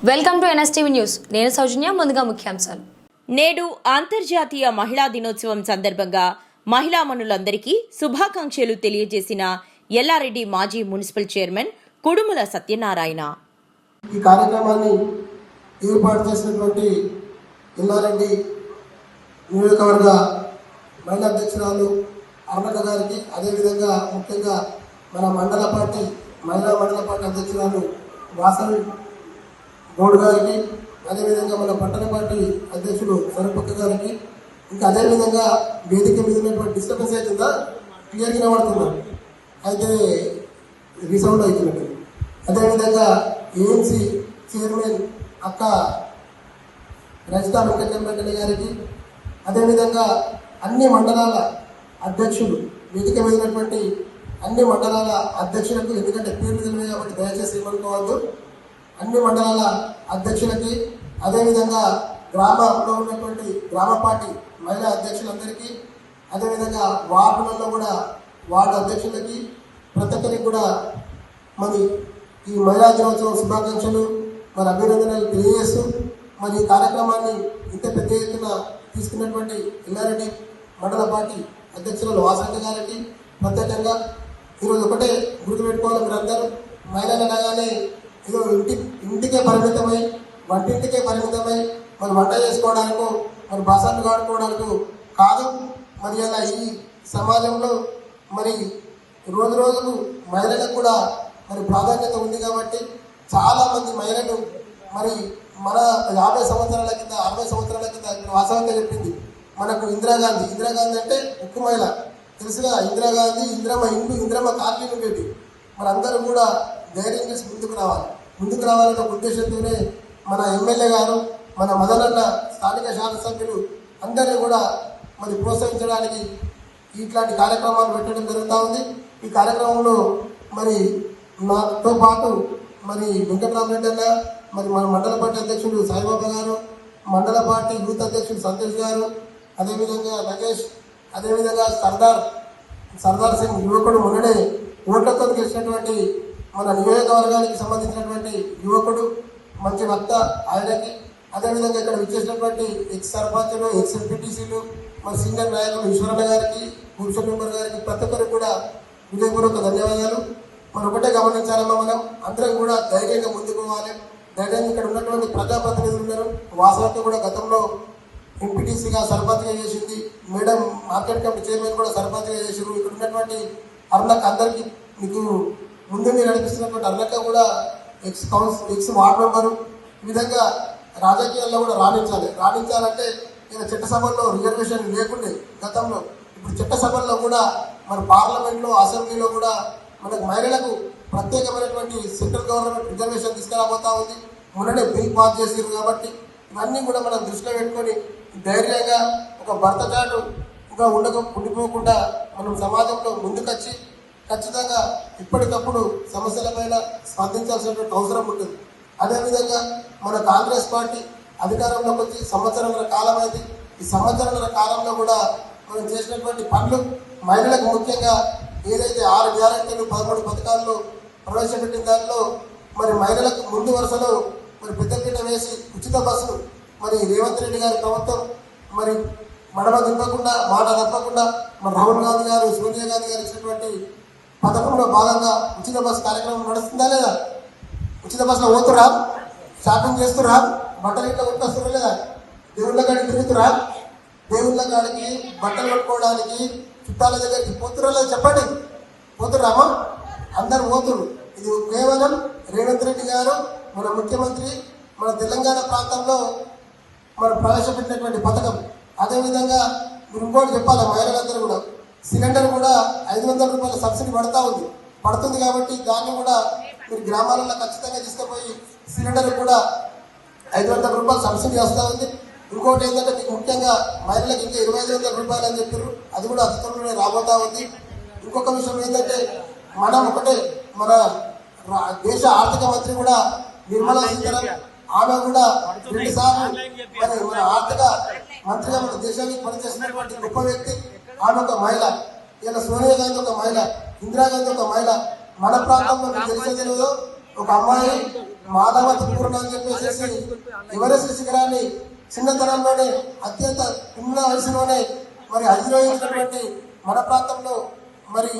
Welcome to NSTV news. నేను సౌజన్య. ముందుగా ముఖ్యాంశాలు. నేడు అంతర్జాతీయ మహిళా దినోత్సవం సందర్భంగా మహిళా మనులందరికీ శుభాకాంక్షలు తెలియజేసిన ఎల్లారెడ్డి మాజీ మున్సిపల్ చైర్మన్ కుడుముల సత్యనారాయణ. ఈ కార్యక్రమాన్ని ఏర్పాటు చేసినటువంటి ఎల్లారెడ్డి నియోజకవర్గ మహిళా అధ్యక్షురాలు అరుణక్క గారికి, అదేవిధంగా ముఖ్యంగా మన మండల పార్టీ అధ్యక్షురాలు వాసవి గౌడ్ గారికి, అదేవిధంగా మన పట్టణ పార్టీ అధ్యక్షుడు సరపక్క గారికి, ఇంకా అదేవిధంగా వేదిక మీద ఉన్నటువంటి డిస్టర్బెన్స్ అవుతుందా, క్లియర్గా కనబడుతుందా? అయితే రీసౌండ్ అవుతున్నట్టు. అదేవిధంగా ఏఎంసీ చైర్మన్ అక్క రజితా వెంకటరెడ్డి గారికి, అదేవిధంగా అన్ని మండలాల అధ్యక్షులు, వేదిక మీద ఉన్నటువంటి అన్ని మండలాల అధ్యక్షులకు, ఎందుకంటే పేర్లు తెలియదు కాబట్టి దయచేసి ఏమనుకోవద్దు, అన్ని మండలాల అధ్యక్షులకి, అదేవిధంగా గ్రామంలో ఉన్నటువంటి గ్రామ పార్టీ మహిళా అధ్యక్షులందరికీ, అదేవిధంగా వార్డులలో కూడా వార్డు అధ్యక్షులకి, ప్రతి ఒక్కరికి కూడా మరి ఈ మహిళా దినోత్సవం శుభాకాంక్షలు, మరి అభినందనలు తెలియజేస్తూ, మరి ఈ కార్యక్రమాన్ని ఇంత పెద్ద ఎత్తున తీసుకున్నటువంటి ఎల్లారెడ్డి మండల పార్టీ అధ్యక్షులు వాసంత గారికి ప్రత్యేకంగా ఈరోజు ఒకటే గుర్తుపెట్టుకోవాలి, మీరందరూ మహిళలు అనగానే ఏదో ఇంటికే పరిమితమై, వంటింటికే పరిమితమై మరి వంట చేసుకోవడానికో మరి బసలు కాడుకోవడానికో కాదు. మరి అలా ఈ సమాజంలో మరి రోజు రోజుకు మహిళలకు కూడా మరి ప్రాధాన్యత ఉంది కాబట్టి చాలామంది మహిళలు మరి మన 50 సంవత్సరాల కింద 60 సంవత్సరాల కింద వాసవంగా చెప్పింది మనకు ఇందిరాగాంధీ అంటే ఉక్కు మహిళ తెలుసుగా. ఇందిరాగాంధీ ఇంద్రమ్మ కాలనీలు పెట్టి మరి అందరూ కూడా ధైర్యం చేసి ముందుకు రావాలనే ఒక ఉద్దేశంతోనే మన ఎమ్మెల్యే గారు, మన మదనన్న స్థానిక శాసనసభ్యులు అందరినీ కూడా మరి ప్రోత్సహించడానికి ఇట్లాంటి కార్యక్రమాలు పెట్టడం జరుగుతూ ఉంది. ఈ కార్యక్రమంలో మరి నాతో పాటు మరి వెంకటరామరెడ్డి అన్న, మరి మన మండల పార్టీ అధ్యక్షుడు సాయిబాబా గారు, మండల పార్టీ యూత్ అధ్యక్షుడు సంతోష్ గారు, అదేవిధంగా నగేష్, అదేవిధంగా సర్దార్ సింగ్ యువకుడు, మొన్ననే ఓట్లతో గెలిచినటువంటి మన నియోజకవర్గానికి సంబంధించినటువంటి యువకుడు, మంచి వక్త ఆయనకి, అదేవిధంగా ఇక్కడ విచ్చేసినటువంటి ఎక్స్ సర్పంచులు, ఎక్స్ ఎంపీటీసీలు, మన సీనియర్ నాయకులు ఈశ్వరన్న గారికి, భూషణ్ మెంబర్ గారికి, ప్రతి ఒక్కరికి కూడా హృదయపూర్వక ధన్యవాదాలు. మనం ఒకటే గమనించాలమ్మా, మనం అందరం కూడా ధైర్యంగా ముందుకు పోవాలి. ధైర్యంగా ఇక్కడ ఉన్నటువంటి ప్రజాప్రతినిధులు ఉన్నారు. వాసవతో కూడా గతంలో ఎంపీటీసీగా సర్పంచ్గా చేసింది, మేడం మార్కెట్ కమిటీ చైర్మన్ కూడా సర్పంచ్గా చేసారు. ఇక్కడ ఉన్నటువంటి అరుణక్క అందరికీ మీకు ముందు మీరు నడిపిస్తున్నటువంటి అరుణక్క కూడా ఎక్స్ వార్డ్ మెంబరు. ఈ విధంగా రాజకీయాల్లో కూడా రాణించాలంటే నేను చట్టసభల్లో రిజర్వేషన్ లేకుండే గతంలో, ఇప్పుడు చట్టసభల్లో కూడా మన పార్లమెంట్లో, అసెంబ్లీలో కూడా మనకు మహిళలకు ప్రత్యేకమైనటువంటి సెంట్రల్ గవర్నమెంట్ రిజర్వేషన్ తీసుకురాబోతా ఉంది. మొన్ననే బిల్ పాస్ చేసారు కాబట్టి ఇవన్నీ కూడా మనం దృష్టిలో పెట్టుకొని ధైర్యంగా ఒక భర్త చాటు ఇంకా ఉండిపోకుండా మనం సమాజంలో ముందుకొచ్చి ఖచ్చితంగా ఇప్పటికప్పుడు సమస్యలపైన స్పందించాల్సినటువంటి అవసరం ఉంటుంది. అదేవిధంగా మన కాంగ్రెస్ పార్టీ అధికారంలోకి వచ్చి సంవత్సరాల కాలం అయింది. ఈ సంవత్సరాల కాలంలో కూడా మనం చేసినటువంటి పనులు మహిళలకు ముఖ్యంగా ఏదైతే 6 గ్యారెంటీలు 13 పథకాల్లో ప్రవేశపెట్టిన దానిలో మరి మహిళలకు ముందు వరుసలో మరి పెద్దపీట వేసి ఉచిత బస్సులు మరి రేవంత్ రెడ్డి గారి ప్రభుత్వం మరి మడమ దింపకుండా, మాట తప్పకుండా మరి రాహుల్ గాంధీ గారు, సోనియా గాంధీ గారు ఇచ్చినటువంటి పథకంలో భాగంగా ఉచిత బస్సు కార్యక్రమం నడుస్తుందా లేదా? ఉచిత బస్సులో పోతురా, షాపింగ్ చేస్తురా, బట్టలు ఇట్లా కొట్టుకొస్తురా లేదా? దేవుళ్ళ కాడికి తిరుగుతురా, దేవుళ్ళ కాడికి బట్టలు కొట్టుకోవడానికి చుట్టాల దగ్గరికి పోతురా లేదా చెప్పండి? పోతురామా? అందరు పోతురు. ఇది కేవలం రేవంత్ రెడ్డి గారు మన ముఖ్యమంత్రి మన తెలంగాణ ప్రాంతంలో మనం ప్రవేశపెట్టినటువంటి పథకం. అదేవిధంగా మీరు ఇంకోటి చెప్పాలి, మహిళలందరూ కూడా సిలిండర్ కూడా 500 రూపాయల సబ్సిడీ పడుతుంది కాబట్టి దాన్ని కూడా మీరు గ్రామాలలో ఖచ్చితంగా తీసుకుపోయి సిలిండర్ కూడా 500 రూపాయలు సబ్సిడీ వస్తూ ఉంది. ఇంకోటి ఏంటంటే మీకు ముఖ్యంగా మహిళలకు ఇంకా 2500 రూపాయలు అని చెప్పారు, అది కూడా అతి త్వరలోనే రాబోతా ఉంది. ఇంకొక విషయం ఏంటంటే మనం ఒకటే, మన దేశ ఆర్థిక మంత్రి కూడా నిర్మలా సీతారామన్, ఆమె కూడా 2 సార్లు మరి మన ఆర్థిక మంత్రిగా మన దేశానికి పనిచేసినటువంటి గొప్ప వ్యక్తి. ఆమె ఒక మహిళ. ఇలా సోనియా గాంధీ ఒక మహిళ, ఇందిరాగాంధీ ఒక మహిళ. మన ప్రాంతంలో తెలియదు ఒక అమ్మాయి మాధవతి పూర్ణ అని చెప్పేసి ఎవరెస్ట్ శిఖరాన్ని చిన్నతనంలోనే అత్యంత చిన్న వయసులోనే మరి అధిరోహించినటువంటి మన ప్రాంతంలో మరి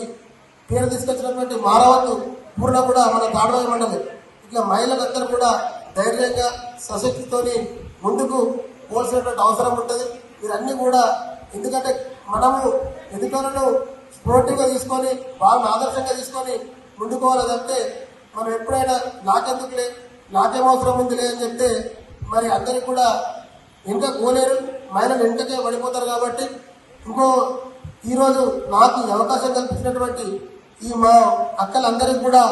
పేరు తీసుకొచ్చినటువంటి మాధవతి పూర్ణ కూడా మన తాడవాయి మండలి. ఇట్లా మహిళలందరూ కూడా ధైర్యంగా సశక్తితోని ముందుకు పోల్సినటువంటి అవసరం ఉంటుంది. ఇవన్నీ కూడా ఎందుకంటే మనము ఎదుటలను స్పోర్టివ్గా తీసుకొని వాళ్ళని ఆదర్శంగా తీసుకొని ముందుకోవాలంటే మనం ఎప్పుడైనా నాకెందుకులే నాకేం అవసరం ఉందిలే అని చెప్తే మరి అందరికి కూడా ఇంకా కోలేరు, మహిళలు వెంటకే పడిపోతారు. కాబట్టి ఇంకో ఈరోజు నాకు ఈ అవకాశం కల్పించినటువంటి ఈ మా అక్కలందరికీ కూడా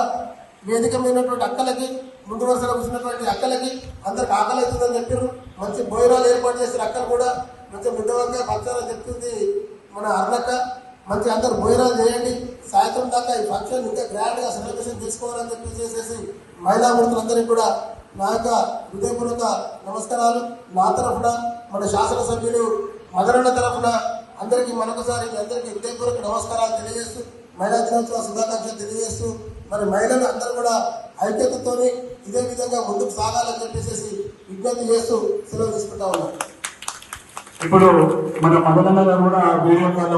వేదిక మీదటువంటి అక్కలకి ముందు వరుసలో కూర్చున్నటువంటి అక్కలకి అందరికి ఆకలి అవుతుందని చెప్పారు. మంచి భోజనాలు ఏర్పాటు చేసిన అక్కలు కూడా మంచి ముద్దవంగా పంచాలని చెప్తుంది మన అరుణక్క. మంచి అందరు భోజనాలు చేయండి, సాయంత్రం దాకా ఈ ఫంక్షన్ ఇంకా గ్రాండ్గా సెలబ్రేషన్ తీసుకోవాలని చెప్పేసి మహిళా మూర్తులందరికీ కూడా నా యొక్క హృదయపూర్వక నమస్కారాలు. నా తరఫున మన శాసనసభ్యులు మదరన్న తరఫున అందరికీ మరొకసారి అందరికీ హృదయపూర్వక నమస్కారాలు తెలియజేస్తూ మహిళా దినోత్సవ శుభాకాంక్షలు తెలియజేస్తూ మరి మహిళలు అందరూ కూడా ఐక్యతతో ఇదే విధంగా ముందుకు సాగాలని చెప్పేసి విజ్ఞప్తి చేస్తూ సెలవు తీసుకుంటా ఉన్నారు. ఇప్పుడు మన మదనన్న గారు కూడా వీడియో కాల్